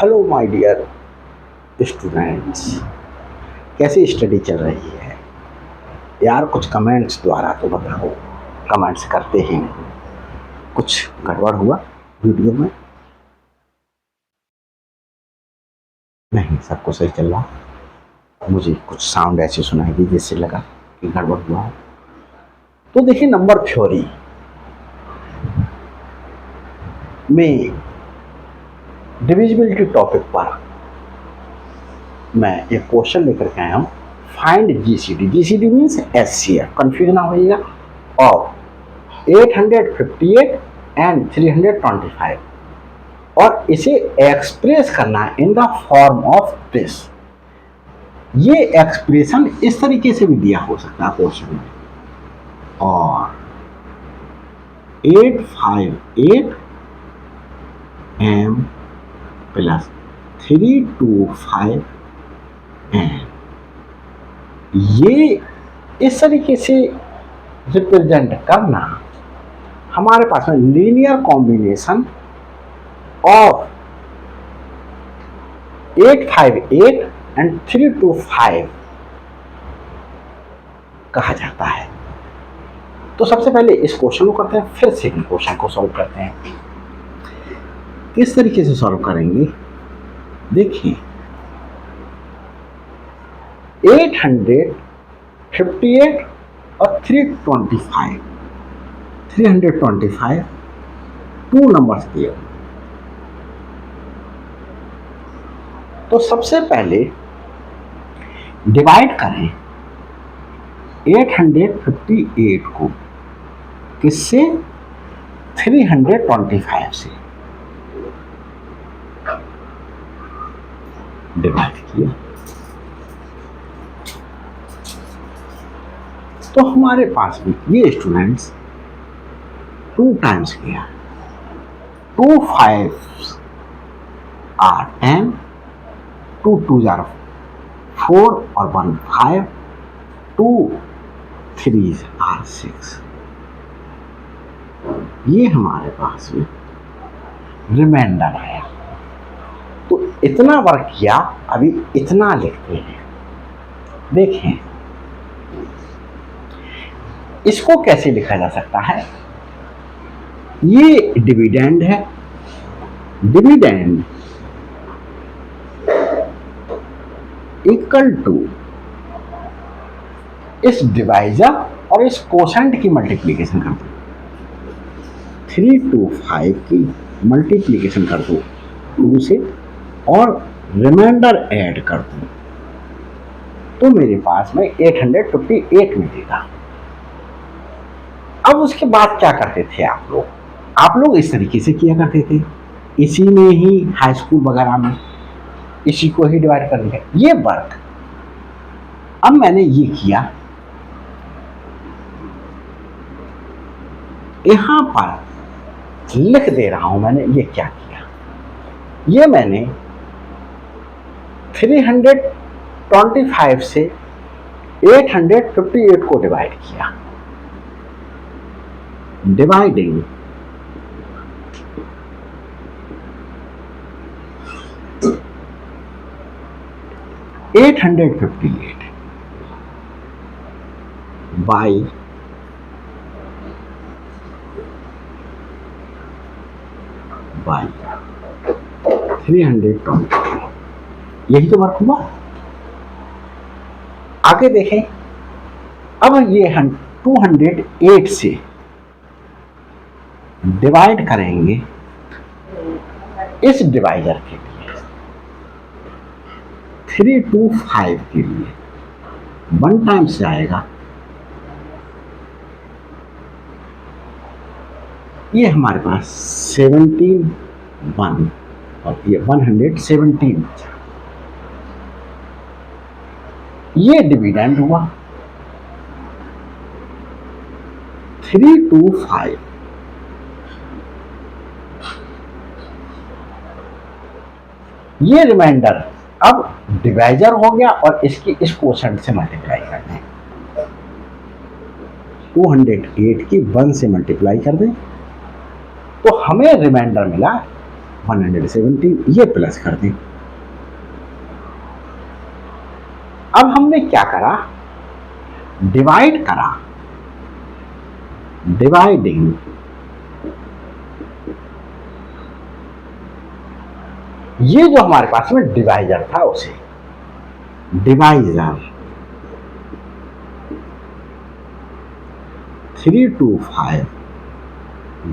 Hello my dear students, कैसी study चल रही है यार? कुछ कमेंट्स द्वारा तो बताओ। कमेंट्स करते ही नहीं। कुछ गड़बड़ हुआ वीडियो में? नहीं, सब कुछ सही चल रहा। मुझे कुछ साउंड ऐसे सुनाई दी जिससे लगा कि गड़बड़ हुआ है। तो देखिए, नंबर थ्योरी में डिविजिबिलिटी टॉपिक पर मैं एक क्वेश्चन लेकर के आया हूँ। Find GCD. GCD means HCF, confuse ना होइएगा। और 858 एंड 325 और इसे एक्सप्रेस करना in the form of this. ये एक्सप्रेशन इस तरीके से भी दिया हो सकता है क्वेश्चन में। और 858 m प्लस 325 m, ये इस तरीके से रिप्रेजेंट करना। हमारे पास में लीनियर कॉम्बिनेशन ऑफ 858 एंड 325 कहा जाता है। तो सबसे पहले इस क्वेश्चन को करते हैं, फिर सेकंड क्वेश्चन को सॉल्व करते हैं। किस तरीके से सॉल्व करेंगे देखिए। 858 और 325 टू नंबर्स दिए। तो सबसे पहले डिवाइड करें 858 को किससे? 325 से। डिवाइड किया तो हमारे पास भी ये स्टूडेंट्स 2 टाइम्स किया। 2 5 आर 10, 2 2 जार 4 और 1 5, 2 3 आर 6। ये हमारे पास में रिमाइंडर है। तो इतना वर्क किया, अभी इतना लिखते हैं। देखें इसको कैसे लिखा जा सकता है। ये डिविडेंड है। डिविडेंड इक्वल टू इस डिवाइजर और इस कोशेंट की मल्टीप्लिकेशन कर दो। 3 2 5 की मल्टीप्लिकेशन कर दो 2 से और रिमाइंडर ऐड कर दो, तो मेरे पास में 858 मिलेगा। अब उसके बाद क्या करते थे आप लोग इस तरीके से किया करते थे। इसी में ही हाई स्कूल वगैरह में इसी को ही डिवाइड कर दिया, ये वर्क। अब मैंने ये किया, यहां पर लिख दे रहा हूं मैंने ये क्या किया। ये मैंने 325 से 858 को डिवाइड किया। डिवाइडिंग 858 बाई 320, यही तो वर्क हुआ। आगे देखें, अब ये हम 208 से डिवाइड करेंगे इस डिवाइजर के लिए। 325 के लिए 1 टाइम्स जाएगा। ये हमारे पास 17 1 और ये 117। ये डिविडेंड हुआ। 325 ये रिमाइंडर अब डिवाइजर हो गया और इसकी इस कोशेंट से मल्टीप्लाई कर दें। 208 की 1 से मल्टीप्लाई कर दें तो हमें रिमाइंडर मिला 117 ये प्लस कर दें। अब हमने क्या करा, डिवाइड करा, डिवाइडिंग ये जो हमारे पास में डिवाइजर था उसे डिवाइजर 325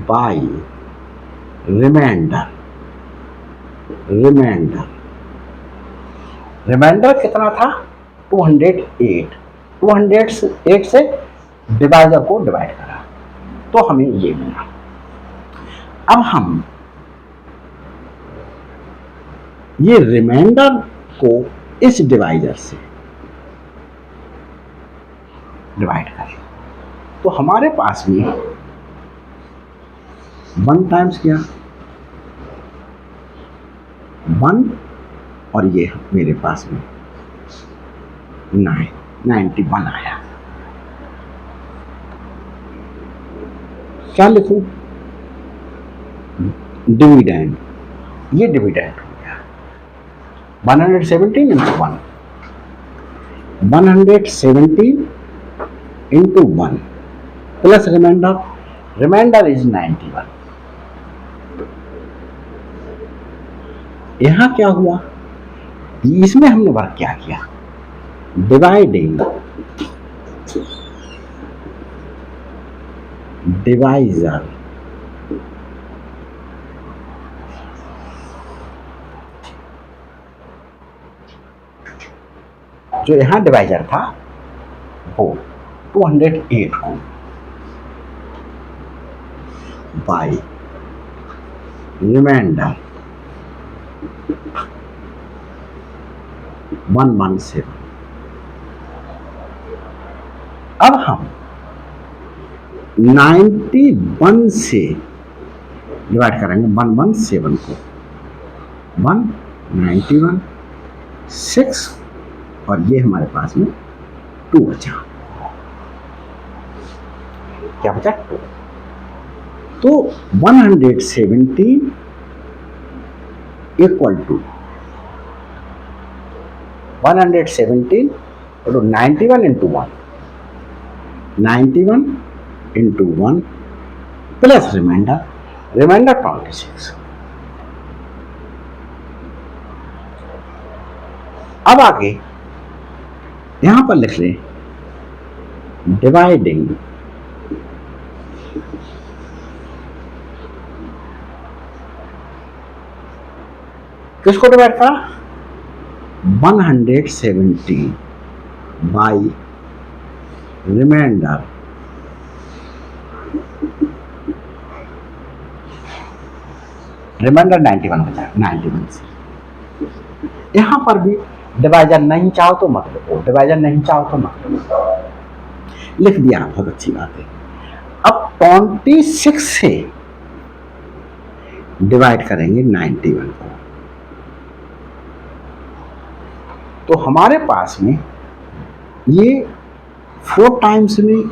बाई रिमाइंडर, रिमाइंडर कितना था 208, 208 से डिवाइजर को डिवाइड करा तो हमें ये मिला। अब हम ये रिमाइंडर को इस डिवाइजर से डिवाइड करें तो हमारे पास में 1 टाइम्स क्या 1 और ये मेरे पास में 91 आया। क्या लिखूं, डिविडेंड, ये डिविडेंड हो गया 117 into 1, 117 into 1 plus reminder is 91। यहां क्या हुआ, इसमें हमने वर्क क्या किया, डिवाइडिंग डिवाइजर जो यहां डिवाइजर था वो 208 को बाई रिमाइंडर 117। अब हम 91 से डिवाइड करेंगे 117 को, 191 6 और ये हमारे पास में 2 बचा, क्या बचा 2। तो 117 इक्वल टू 117 तो 91 इंटू 1, 91 इंटू 1 प्लस रिमाइंडर 26। अब आगे यहां पर लिख लें डिवाइडिंग किसको डिवाइड करा 117 बाई रिमाइंडर 91 बचा, 91 से। यहां पर भी डिवाइजर नहीं चाहो तो मत लिखो, डिवाइजर नहीं चाहो तो मत लिखो, लिख दिया बहुत अच्छी बात है। अब 26 से डिवाइड करेंगे 91 को तो हमारे पास में ये 4 टाइम्स में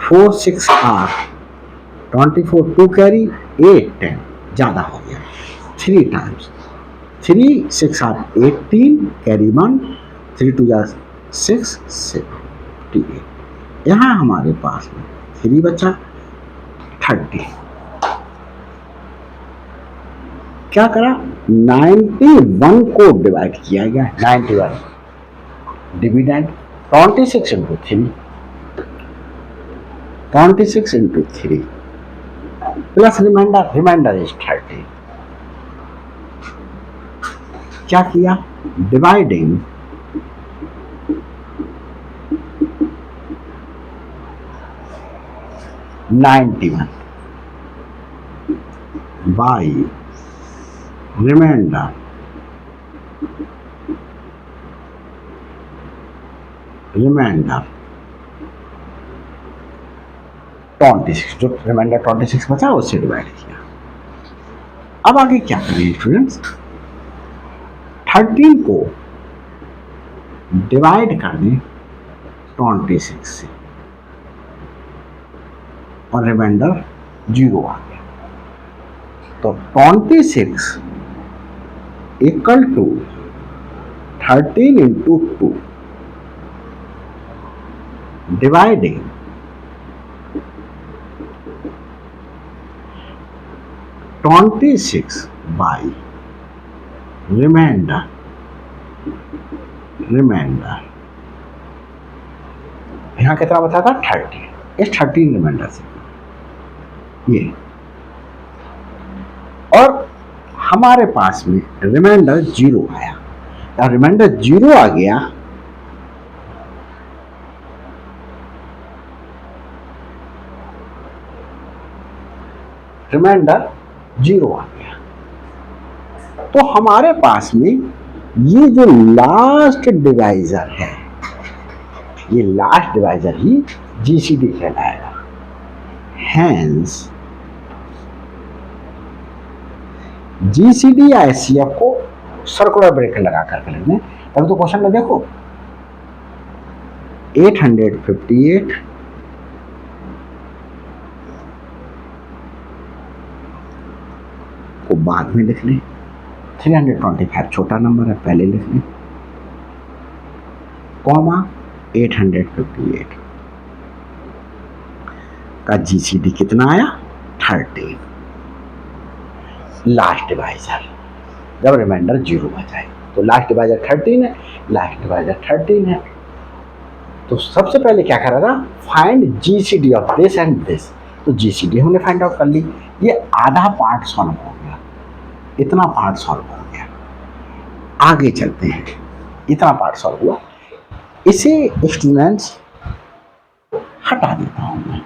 4 6 8 24 2 कैरी 8 10 ज्यादा हो गया, 3 टाइम्स 3 6 8 18 कैरी 1 3 2 6 7 यहाँ हमारे पास में 3 बचा 30। क्या करा 91 को डिवाइड किया गया, 91 dividend 26 into 3, 26 into 3 plus reminder is 30। क्या किया डिवाइडिंग (91) बाई रिमाइंडर रिमाइंडर 26, जो रिमाइंडर 26 बचा उससे डिवाइड किया। अब आगे क्या करेंगे स्टूडेंट्स, 13 को डिवाइड कर दें 26 से और रिमाइंडर 0 आ गया। तो 26 equal to 13 into 2 dividing 26 by reminder यहां कितना बचा था 30, इस 13 रिमाइंडर से ये, और हमारे पास में रिमाइंडर 0 आया। अब रिमाइंडर 0 आ गया रिमाइंडर 0 आ गया, तो हमारे पास में ये जो लास्ट डिवाइजर है, ये लास्ट डिवाइजर ही जीसीडी कहलाएगा। हैंस जीसीडी या एचसीएफ को सर्कुलर ब्रैकेट लगा करके लिखने। तभी तो क्वेश्चन में देखो 858 को बाद में लिख लें, 325 छोटा नंबर है पहले लिख लें, कॉमा 858 का जीसीडी कितना आया 30, लास्ट डिवाइजर जब रिमाइंडर 0 बचाए तो लास्ट डिवाइजर 13 है, लास्ट डिवाइजर 13 है। तो सबसे पहले क्या करा था, find GCD of this and this, तो जीसीडी हमने फाइंड आउट कर ली। ये आधा पार्ट सॉल्व हो गया, इतना पार्ट सॉल्व हो गया। आगे चलते हैं, इतना पार्ट सॉल्व हुआ, इसे स्टूडेंट्स हटा देता हूं मैं।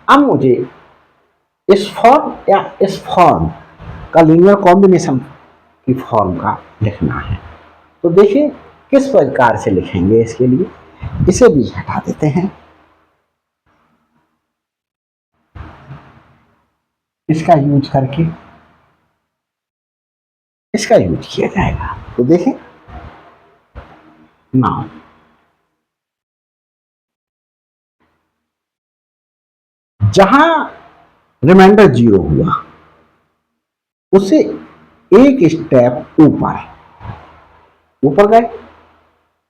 अब मुझे इस फॉर्म या इस फॉर्म का लीनियर कॉम्बिनेशन की फॉर्म का लिखना है, तो देखिए किस प्रकार से लिखेंगे। इसके लिए इसे भी हटा देते हैं, इसका यूज करके इसका यूज किया जाएगा। तो देखें नाउ जहां रिमाइंडर 0 हुआ उससे एक स्टेप ऊपर गए।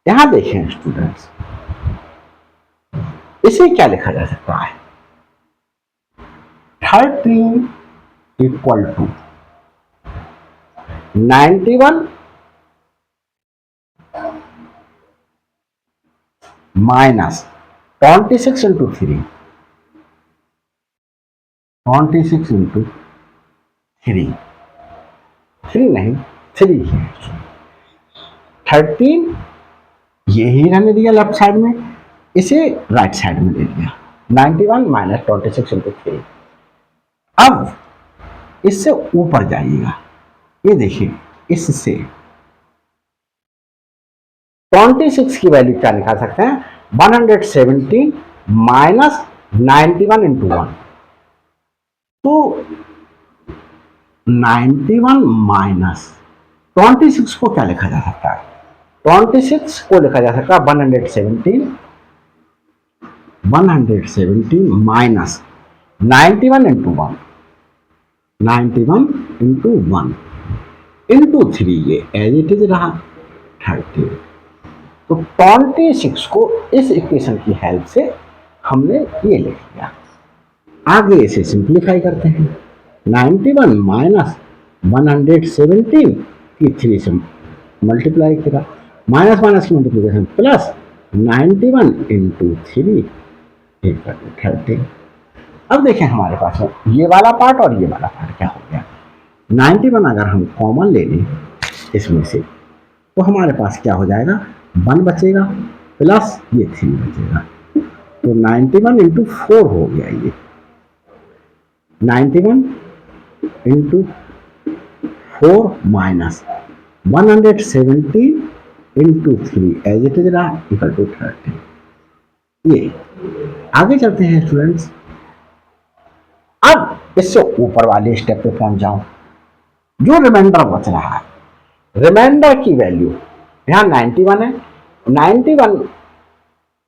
यहां देखें स्टूडेंट्स, इसे क्या लिखा जा सकता है, 13 equal to 91 minus 26 into 3, 26 into 3 नहीं 3 है, 13 यही रहने दिया लेफ्ट साइड में, इसे राइट साइड में ले लिया, 91 माइनस 26 इंटू 3। अब इससे ऊपर जाइएगा, ये देखिए इससे 26 की वैल्यू क्या निकाल सकते हैं, 117 माइनस 91 इंटू 1, तो 91 माइनस 26 को क्या लिखा जा सकता है, 26 को लिखा जा सकता है 117 माइनस 91 इंटू 1, 91 इंटू 1 इंटू 3, ये एज इट इज रहा 30। तो 26 को इस इक्वेशन की हेल्प से हमने ये लिख लिया। आगे इसे सिंप्लीफाई करते हैं, 91 माइनस 117 की 3 से मल्टीप्लाई किया, माइनस माइनस की multiplication plus 91 into 3 equal to 30। अब देखें हमारे पास ये वाला पार्ट और ये वाला पार्ट क्या हो गया, 91 अगर हम कॉमन ले लें इसमें से तो हमारे पास क्या हो जाएगा, 1 बचेगा प्लस ये 3 बचेगा, तो 91 इंटू 4 हो गया, ये 91 into 4 minus 117 into 3 as it is रहा इक्वल टू 30। ये आगे चलते हैं स्टूडेंट्स, अब इससे ऊपर वाले स्टेप पे पहुंच जाऊं, जो रिमाइंडर बच रहा है, रिमाइंडर की वैल्यू यहां 91 है, 91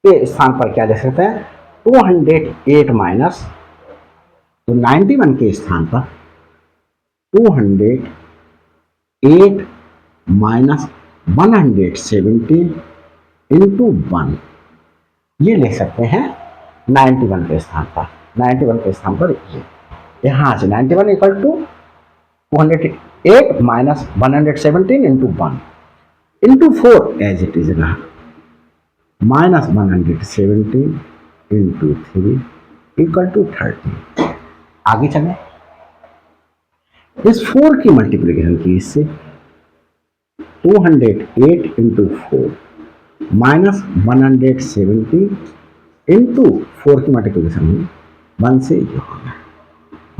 के स्थान पर क्या लिख सकते हैं, 208 माइनस, तो 91 के स्थान पर 208 माइनस 117 इंटू 1, ये लिख सकते हैं 91 के स्थान पर। 91 के स्थान पर ये यहाँ से 91 equal to 208 minus 117 into 1 into 4 as it is रहा, माइनस 117 इंटू 3 इक्वल टू 30। आगे चले, इस 4 की मल्टीप्लीकेशन की इससे, 208 इंटू 4 माइनस 170 इंटू 4 की मल्टीप्लीकेशन हुई 1 से, ये होगा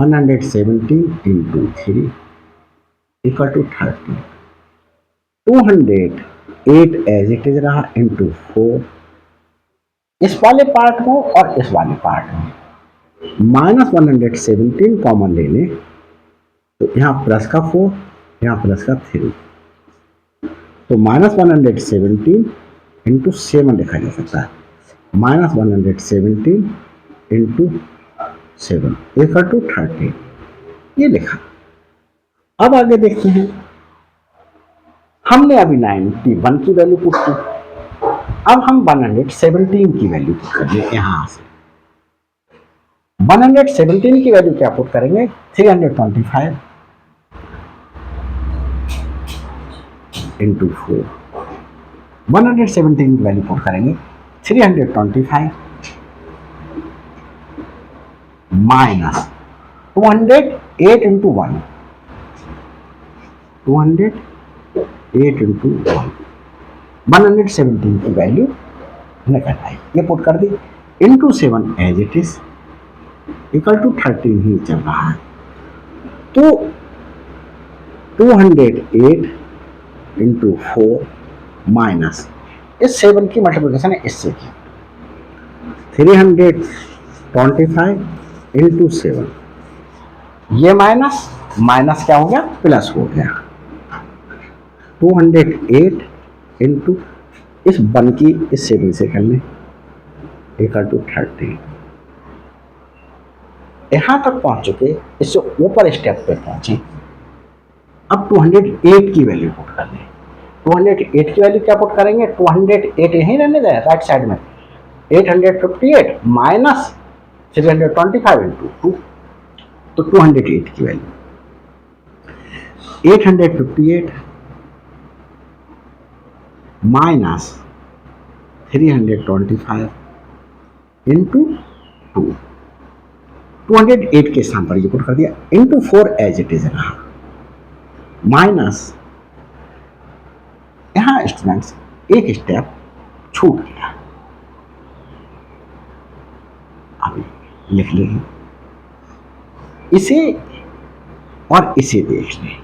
170 into 3 equal to 30। 208 as it is रहा इंटू 4, इस वाले पार्ट में और इस वाले पार्ट में माइनस 117 कॉमन ले लें, तो यहाँ प्लस का 4, यहाँ प्लस का 3, तो माइनस 117 इंटू 7 लिखा जा सकता है, माइनस 117 इंटू 7 इक्वल टू 30, ये लिखा। अब आगे देखते हैं, हमने अभी 91 की वैल्यू पुट की, अब हम 117 की वैल्यू पुट कर लें। यहां से 117 की वैल्यू क्या पुट करेंगे, 325 इंटू 4, 117 की वैल्यू पुट करेंगे 325 माइनस 208 इंटू 1, 208 इंटू 1, 117 की वैल्यू निकल आई, ये पुट कर दी, into 7 as it is equal to 13 ही चल रहा है। तो 208 इंटू 4 माइनस इस 7 की मल्टीप्लिकेशन है इससे की, 325 इंटू 7, ये माइनस माइनस क्या हो गया, प्लस हो गया, 208 इंटू इस 1 की इस 7 से कर लें इक्वल टू 30। यहां तक पहुंच चुके, इससे ऊपर स्टेप पे पहुंचे। अब 208 की वैल्यू पुट कर लें, 208 की वैल्यू क्या पुट करेंगे, 208 यहीं रहने दें राइट साइड में, 858 माइनस 325 इंटू 2, तो 208 की वैल्यू 858 माइनस 325 इंटू 2, 208 के स्थान पर ये पुट कर दिया, इंटू 4 एज इट इज रहा, माइनस यहां स्टूडेंट्स एक स्टेप छूट गया, अभी लिख लेंगे इसे और इसे देख लें,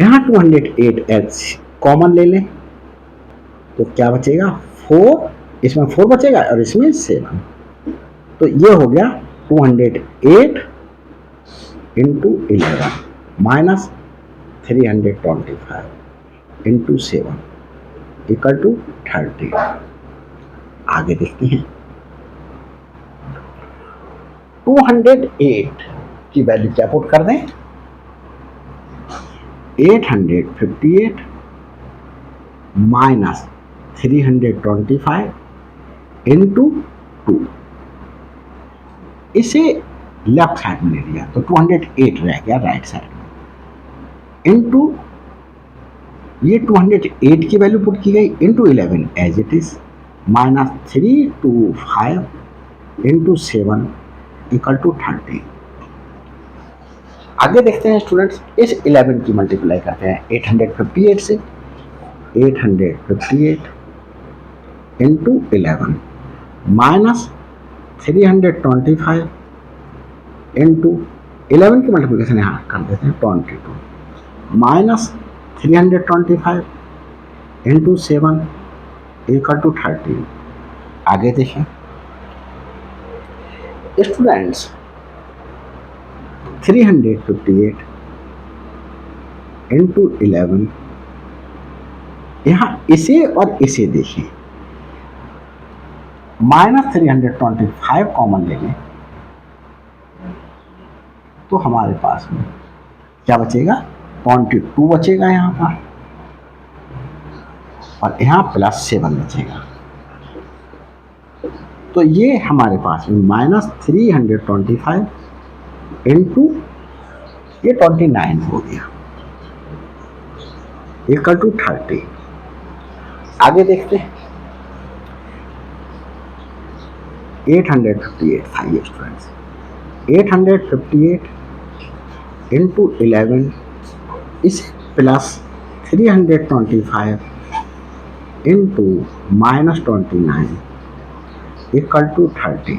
यहां 208 एच कॉमन ले लें, तो क्या बचेगा 4, इसमें 4 बचेगा और इसमें 7, तो ये हो गया 208 into 11 minus 325 into 7 equal to 30। आगे देखते हैं, 208 की वैल्यू क्या पुट कर दें, 858 माइनस 325 इंटू 2, इसे लेफ्ट साइड में ले लिया तो 208 रह गया राइट साइड में, इंटू ये 208 की वैल्यू पुट की गई into 11 as it is, minus 325 into 7 equal to 30। आगे देखते हैं स्टूडेंट्स, इस 11 की मल्टीप्लाई करते हैं 858 से, 858 इंटू 11 माइनस 325 इंटू 11 की मल्टीप्लिकेशन यहाँ कर देते हैं 22 माइनस 325 इंटू 7 इक्वल टू 30। आगे देखें स्टूडेंट्स, 358 इंटू 11, यहाँ इसे और इसे देखें, -325 कॉमन ले लें तो हमारे पास में क्या बचेगा, 22 बचेगा यहाँ पर, और यहाँ +7 बचेगा। तो ये हमारे पास में -325 इंटू ये 29 हो गया, इक्वल टू 30। आगे देखते हैं, 858 था ये स्टूडेंट्स, 858 इंटू 11 इसे +325 इंटू -29 इक्वल टू 30।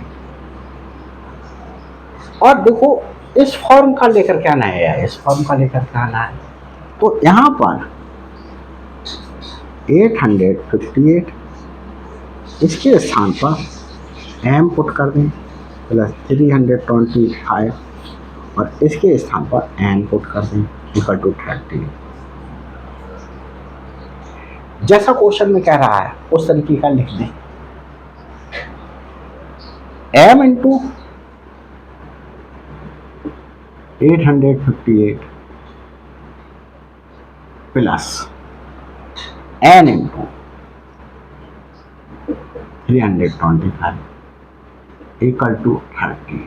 और देखो इस फॉर्म का लेकर के आना है, इस फॉर्म का लेकर के आना है। तो यहाँ पर 858 इसके स्थान पर m पुट कर दें +325 और इसके स्थान पर n पुट कर दें इक्वल टू 30। जैसा क्वेश्चन में कह रहा है उस तरीके का लिख दें, m into 858 plus n into 325 equal to 30।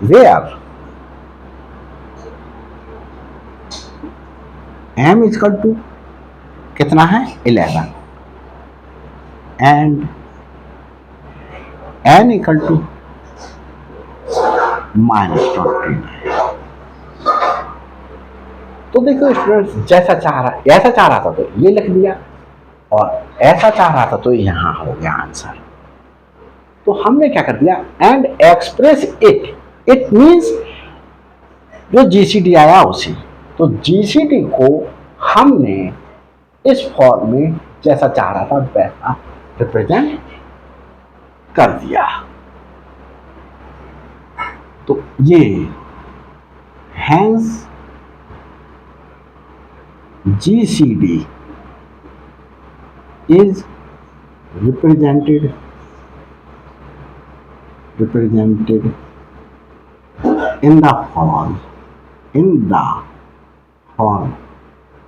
Where m equal to कितना है 11 एंड n इक्वल टू -29। तो देखो स्टूडेंट्स, जैसा चाह रहा, ऐसा चाह रहा था तो ये लिख दिया, और ऐसा चाह रहा था तो यहाँ हो गया आंसर। तो हमने क्या कर दिया, एंड एक्सप्रेस इट मीन्स जो जीसीडी आया उसी, तो जीसीडी को हमने इस फॉर्म में जैसा चाह रहा था वैसा रिप्रेजेंट कर दिया। तो ये hence GCD is represented in the form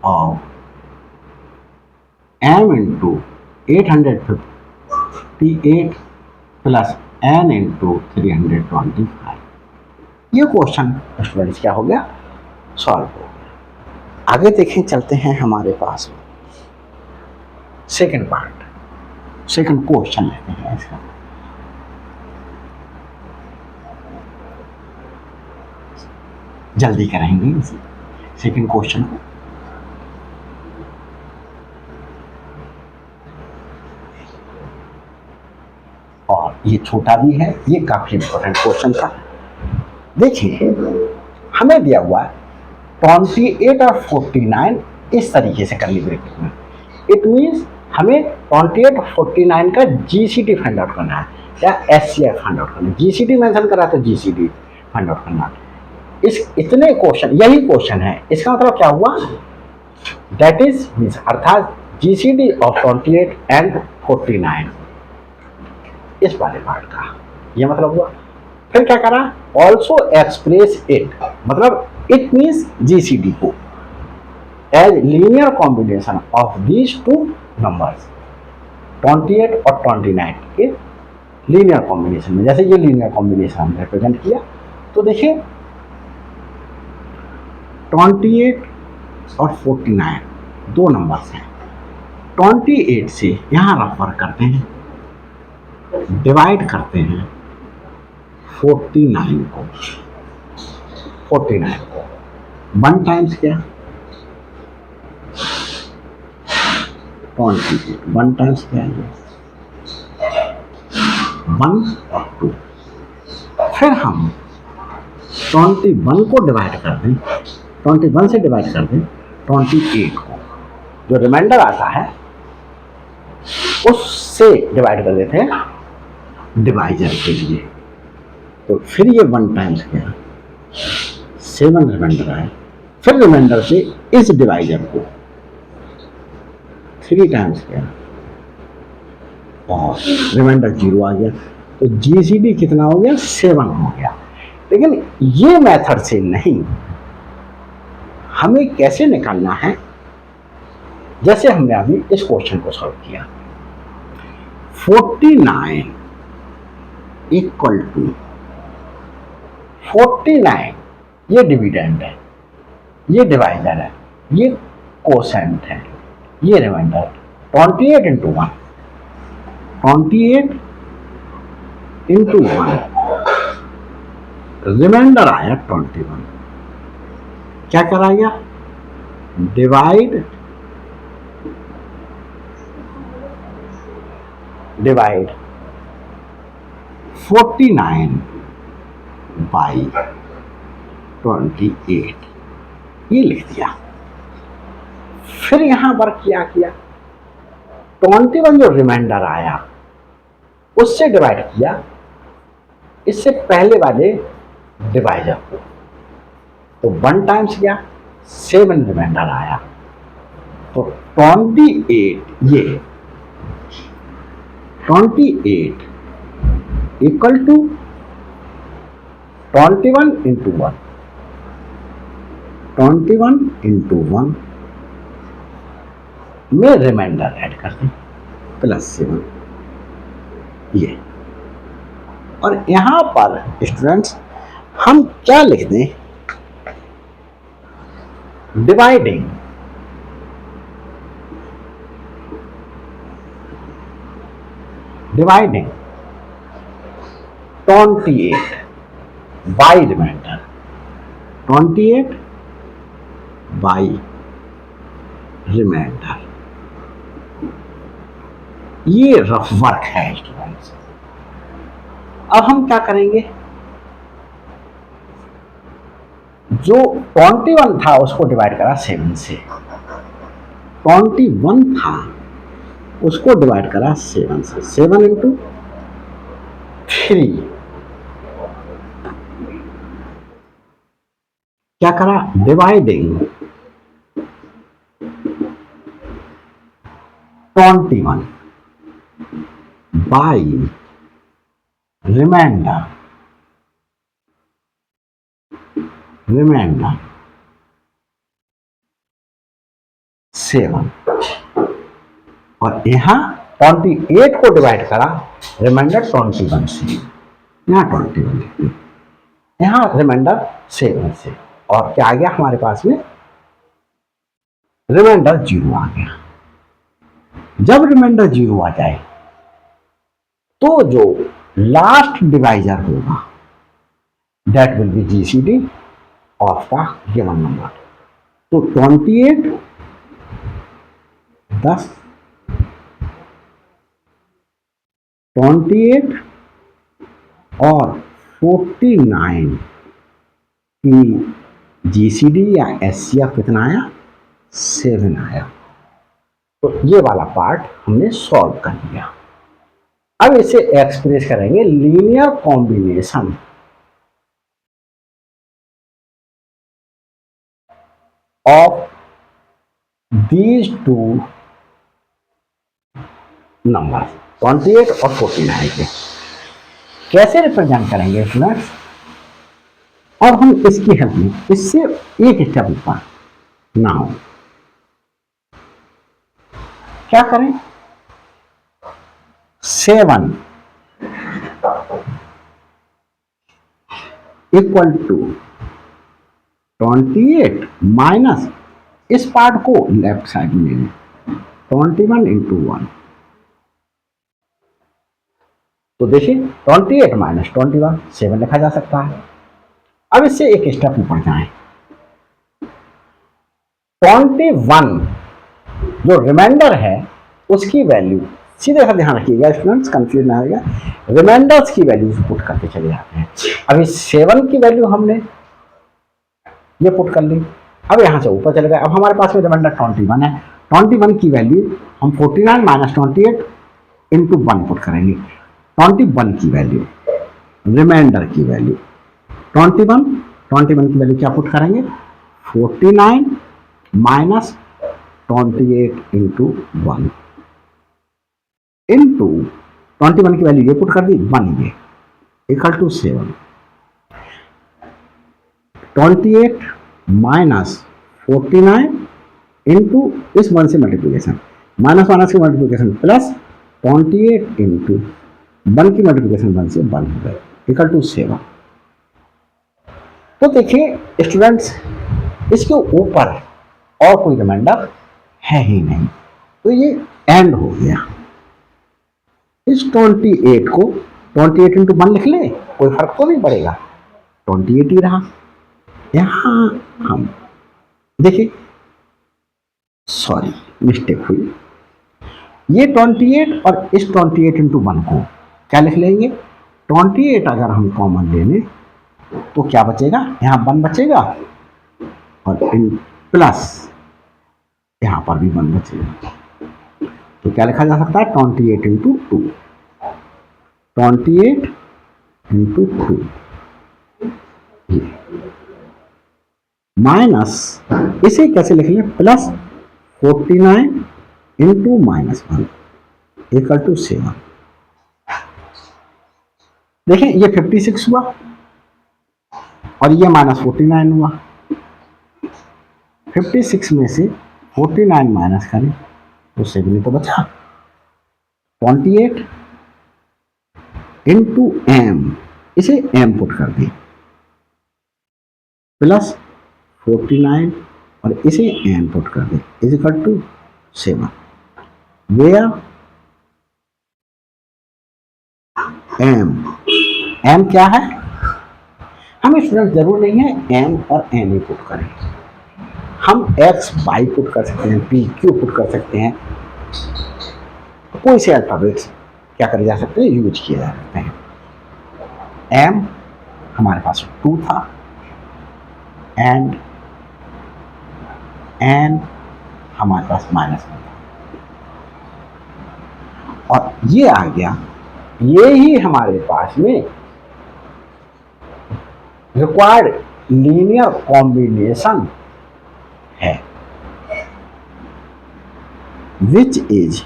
of m into 858 plus n into 325। ये क्वेश्चन स्टूडेंट्स क्या हो गया, सॉल्व हो गया। आगे देखें, चलते हैं हमारे पास सेकंड पार्ट, सेकंड क्वेश्चन लेते हैं इसका। जल्दी करेंगे इसे सेकंड क्वेश्चन को। और ये छोटा भी है, ये काफी इंपॉर्टेंट क्वेश्चन था। देखिए हमें दिया हुआ है 28 और 49 इस तरीके से करनी ब्रैकेट में। इट मीन्स हमें 28 और 49 का जीसीडी फाइंड आउट करना है या एचसीएफ फाइंड आउट करना है। जीसीडी मेंशन करा तो जीसीडी फाइंड आउट करना है। इस इतने क्वेश्चन, यही क्वेश्चन है, इसका मतलब क्या हुआ, दैट इज मीन्स अर्थात जीसीडी ऑफ 28 एंड 49 इस वाले पार्ट का ये मतलब हुआ। फिर क्या करा, ऑल्सो एक्सप्रेस इट, मतलब इट मीन्स जीसीडी को as linear combination of these two numbers 28 और 29 के लीनियर कॉम्बिनेशन में। जैसे ये लीनियर कॉम्बिनेशन हमने रिप्रेजेंट किया, तो देखिए 28 और 49 दो नंबर्स हैं। 28 से यहाँ रेफर करते हैं, डिवाइड करते हैं 49 को, 1 टाइम्स क्या 28, 1 टाइम्स क्या है 1 और 2। फिर हम 21 को डिवाइड कर दें, 21 से डिवाइड कर दें 28 को, जो रिमाइंडर आता है उससे डिवाइड कर देते हैं डिवाइजर के लिए। तो फिर ये 1 टाइम्स क्या 7 रिमाइंडर आए, फिर रिमाइंडर से इस डिवाइजर को 3 टाइम्स क्या और रिमाइंडर 0 आ गया, तो जीसीडी कितना हो गया, 7 हो गया। लेकिन ये मेथड से नहीं, हमें कैसे निकालना है, जैसे हमने अभी इस क्वेश्चन को सॉल्व किया, 49 इक्वल टू 49, ये डिविडेंड है, ये डिवाइजर है, ये कोसेंट है, ये रिमाइंडर, 28 इंटू 1, 28 इंटू 1, रिमाइंडर आया 21। क्या कराया, डिवाइड 49 बाई 28, ये लिख दिया। फिर यहां पर क्या किया, 21 जो रिमाइंडर आया उससे डिवाइड किया इससे पहले वाले डिवाइजर को, तो 1 टाइम्स क्या, 7 रिमाइंडर आया, तो 28, ये 28 इक्वल टू 21 इंटू 1, 21 इंटू 1 में रिमाइंडर ऐड कर दें +7, ये। और यहां पर स्टूडेंट्स हम क्या लिख दें, dividing dividing 28 by reminder, 28 by reminder, ये रफ वर्क है स्टूडेंट्स। अब हम क्या करेंगे, जो 21 था उसको डिवाइड करा 7 से, 21 था उसको डिवाइड करा 7 से, 7 इंटू 3, क्या करा, डिवाइडिंग 21 बाई रिमाइंडर 7, और यहां 28 को डिवाइड करा रिमाइंडर 21 से, यहां 21, यहां रिमाइंडर 7 से, और क्या आ गया हमारे पास में, रिमाइंडर 0 आ गया। जब रिमाइंडर 0 आ जाए तो जो लास्ट डिवाइजर होगा that will be GCD of the given number. तो 28 10, 28 और 49 की जीसीडी या एचसीएफ कितना आया, 7 आया। तो ये वाला पार्ट हमने सॉल्व कर लिया। अब इसे एक्सप्रेस करेंगे linear combination of these to number 28 और 49 के कैसे रिप्रेजेंट करेंगे स्टूडेंट्स। और हम इसकी हेल्प में इससे एक स्टेप ऊपर नाउ क्या करें, 7 इक्वल टू 28 माइनस इस पार्ट को लेफ्ट साइड में लें 21 इंटू 1। तो देखिए 28 माइनस 21 7 लिखा जा सकता है। अब इससे एक स्टेप ऊपर जाएं, 21 जो रिमाइंडर है उसकी वैल्यू सीधे सा ध्यान रखिएगा स्टूडेंट्स, कंफ्यूज ना होगा, रिमाइंडर्स की वैल्यूज पुट करके चले जाते हैं। अभी 7 की वैल्यू हमने ये पुट कर ली, अब यहां से ऊपर चले गए। अब हमारे पास में रिमाइंडर 21 है, 21 की वैल्यू हम 49 माइनस 28 इंटू 1 पुट करेंगे। 21 की वैल्यू, रिमाइंडर की वैल्यू 21 की वैल्यू क्या पुट करेंगे, 49 माइनस 28 इंटू 1 इंटू 21 की वैल्यू ये पुट कर दी, 1 ये इक्वल टू 7। 28 माइनस 49 इंटू इस 1 से मल्टीप्लीकेशन, माइनस माइनस की मल्टीप्लीकेशन प्लस 28 इंटू 1 की मल्टीप्लीकेशन 1 से 1 हो गए इक्वल टू 7। तो देखिए स्टूडेंट्स, इसके ऊपर और कोई रिमाइंडर है ही नहीं, तो ये एंड हो गया। इस 28 को 28 इंटू 1 लिख ले, कोई फर्क तो नहीं पड़ेगा, 28 ही रहा। यहां हम देखिए, सॉरी मिस्टेक हुई, ये 28 और इस 28 इंटू 1 को क्या लिख लेंगे, 28 अगर हम कॉमन ले लें तो क्या बचेगा, यहाँ 1 बचेगा और इन प्लस यहाँ पर भी 1 बचेगा। तो क्या लिखा जा सकता है, 28 इंटू 2, 28 इंटू 2 माइनस, इसे कैसे लिख लें, प्लस 49 इंटू -1 इक्वल टू 7। देखें ये 56 हुआ और ये -49 हुआ। 56 में से 49 माइनस करें तो 7 तो बचा। 28 इंटू m, इसे m पुट कर दी, प्लस 49 और इसे m पुट कर दी is equal to 7। Where m क्या है, हम स्टूडेंट जरूर नहीं है m और n ही पुट करें, हम x y पुट कर सकते हैं, p q पुट कर सकते हैं, कोई से अल्फाबेट्स क्या करे जा सकते हैं, यूज किए जा सकते हैं। m हमारे पास 2 था एंड n हमारे पास -1 था और ये आ गया, ये ही हमारे पास में रिक्वायर्ड लीनियर कॉम्बिनेशन है, which is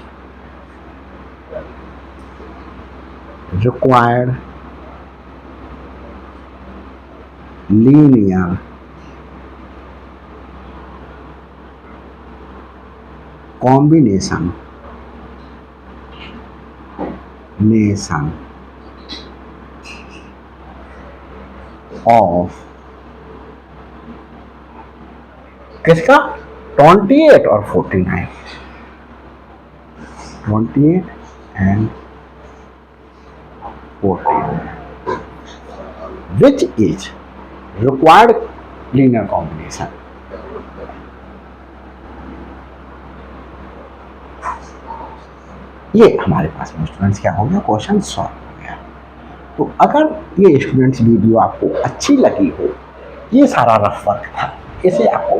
required linear combination of किसका, 28 और 49, 28 and 49 which is required linear combination। ये हमारे पास में स्टूडेंट्स क्या हो गया, क्वेश्चन सॉल्व हो गया। तो अगर ये स्टूडेंट्स वीडियो आपको अच्छी लगी हो, ये सारा रफ वर्क था, इसे आपको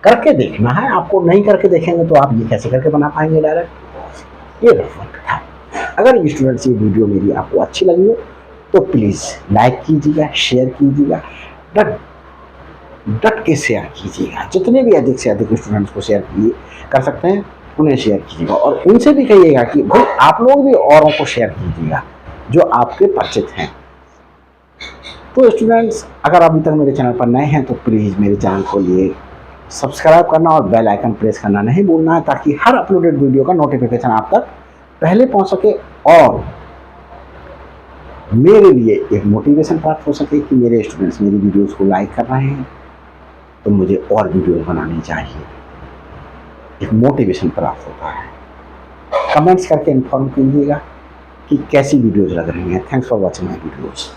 करके देखना है, आपको नहीं करके देखेंगे तो आप ये कैसे करके बना पाएंगे डायरेक्ट, ये रफ वर्क था। अगर स्टूडेंट्स ये वीडियो मेरी आपको अच्छी लगी हो तो प्लीज़ लाइक कीजिएगा, शेयर कीजिएगा, डट के शेयर कीजिएगा, जितने भी अधिक से अधिक स्टूडेंट्स को शेयर कर सकते हैं उन्हें शेयर कीजिएगा और उनसे भी कहिएगा कि भाई आप लोग भी औरों को शेयर कीजिएगा जो आपके परिचित हैं। तो स्टूडेंट्स, अगर अभी तक मेरे चैनल पर नए हैं तो प्लीज़ मेरे चैनल को लिए सब्सक्राइब करना और बेल आइकन प्रेस करना नहीं भूलना है, ताकि हर अपलोडेड वीडियो का नोटिफिकेशन आप तक पहले पहुंच सके और मेरे लिए एक मोटिवेशन प्राप्त हो सके कि मेरे स्टूडेंट्स मेरी वीडियोस को लाइक कर रहे हैं तो मुझे और वीडियोस बनानी चाहिए, एक मोटिवेशन प्राप्त होता है। कमेंट्स करके इन्फॉर्म कीजिएगा कि कैसी वीडियोस लग रही हैं। Thanks for watching my videos.